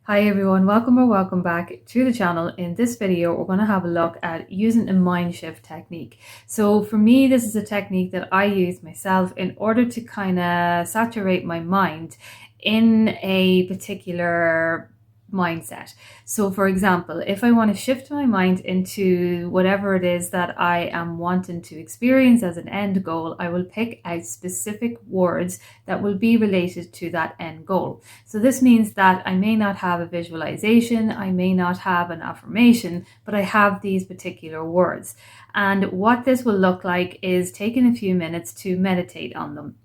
Hi everyone, welcome or welcome back to the channel. In this video, we're going to have a look at using a mind shift technique. So for me, this is a technique that I use myself in order to kind of saturate my mind in a particular mindset. So for example, if I want to shift my mind into whatever it is that I am wanting to experience as an end goal, I will pick out specific words that will be related to that end goal. So this means that I may not have a visualization, I may not have an affirmation, but I have these particular words. And what this will look like is taking a few minutes to meditate on them.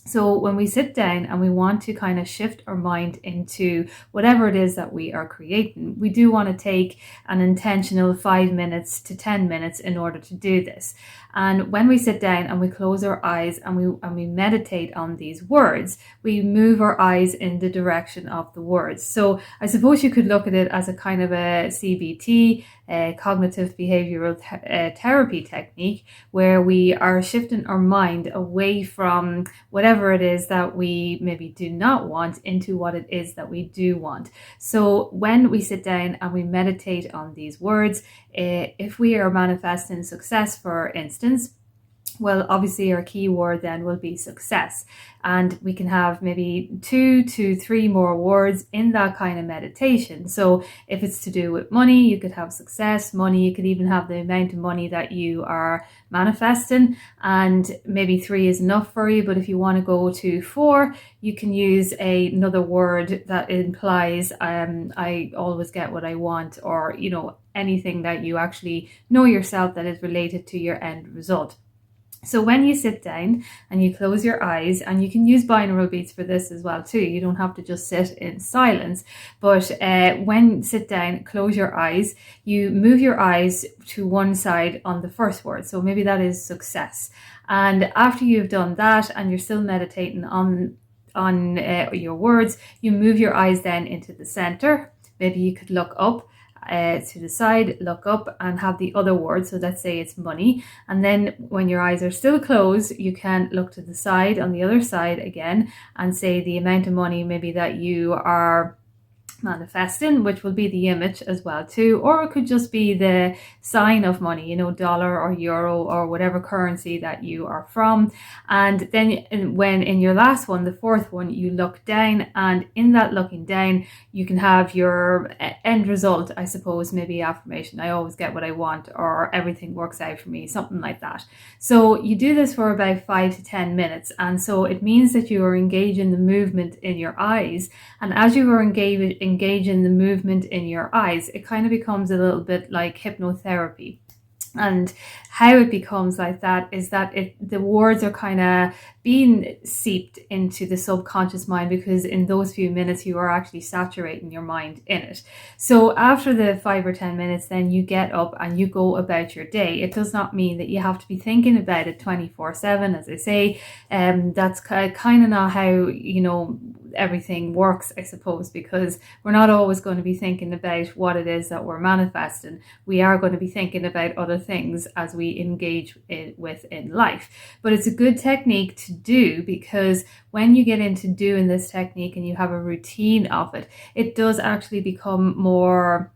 So when we sit down and we want to kind of shift our mind into whatever it is that we are creating, we do want to take an intentional 5 minutes to 10 minutes in order to do this. And when we sit down and we close our eyes and we meditate on these words, we move our eyes in the direction of the words. So I suppose you could look at it as a kind of a CBT, cognitive behavioral therapy technique, where we are shifting our mind away from whatever it is that we maybe do not want into what it is that we do want. So when we sit down and we meditate on these words, if we are manifesting success, for instance, well, obviously our key word then will be success. And we can have maybe 2 to 3 more words in that kind of meditation. So if it's to do with money, you could have success, money, you could even have the amount of money that you are manifesting. And maybe 3 is enough for you. But if you want to go to 4, you can use another word that implies I always get what I want, or, anything that you actually know yourself that is related to your end result. So when you sit down and you close your eyes, and you can use binaural beats for this as well too, you don't have to just sit in silence, but when you sit down, close your eyes, you move your eyes to one side on the first word. So maybe that is success. And after you've done that and you're still meditating on your words, you move your eyes then into the center. Maybe you could look up to the side, look up, and have the other word. So let's say it's money. And then when your eyes are still closed, you can look to the side, on the other side again, and say the amount of money maybe that you are manifesting, which will be the image as well too, or it could just be the sign of money, dollar or euro or whatever currency that you are from. And then when in your last one, the fourth one, you look down, and in that looking down, you can have your end result, I suppose, maybe affirmation, I always get what I want, or everything works out for me, something like that. So you do this for about 5 to 10 minutes. And so it means that you are engaging the movement in your eyes. And as you are engage in the movement in your eyes, it kind of becomes a little bit like hypnotherapy. And how it becomes like that is that the words are kind of being seeped into the subconscious mind, because in those few minutes you are actually saturating your mind in it. So after the 5 or 10 minutes, then you get up and you go about your day. It does not mean that you have to be thinking about it 24/7, as I say. That's kind of not how everything works, I suppose, because we're not always going to be thinking about what it is that we're manifesting. We are going to be thinking about other things as we engage with in life. But it's a good technique to do, because when you get into doing this technique and you have a routine of it, it does actually become more,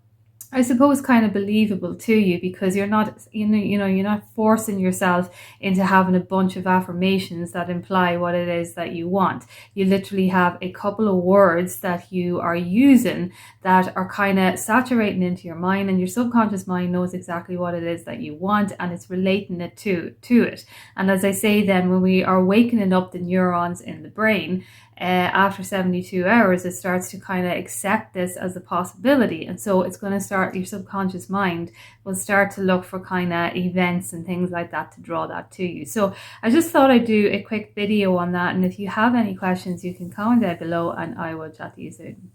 I suppose, kind of believable to you, because you're not, you're not forcing yourself into having a bunch of affirmations that imply what it is that you want. You literally have a couple of words that you are using that are kind of saturating into your mind, and your subconscious mind knows exactly what it is that you want, and it's relating it to it. And as I say, then when we are wakening up the neurons in the brain, after 72 hours, it starts to kind of accept this as a possibility. And so it's going to start, your subconscious mind will start to look for kind of events and things like that to draw that to you. So I just thought I'd do a quick video on that. And if you have any questions, you can comment down below, and I will chat to you soon.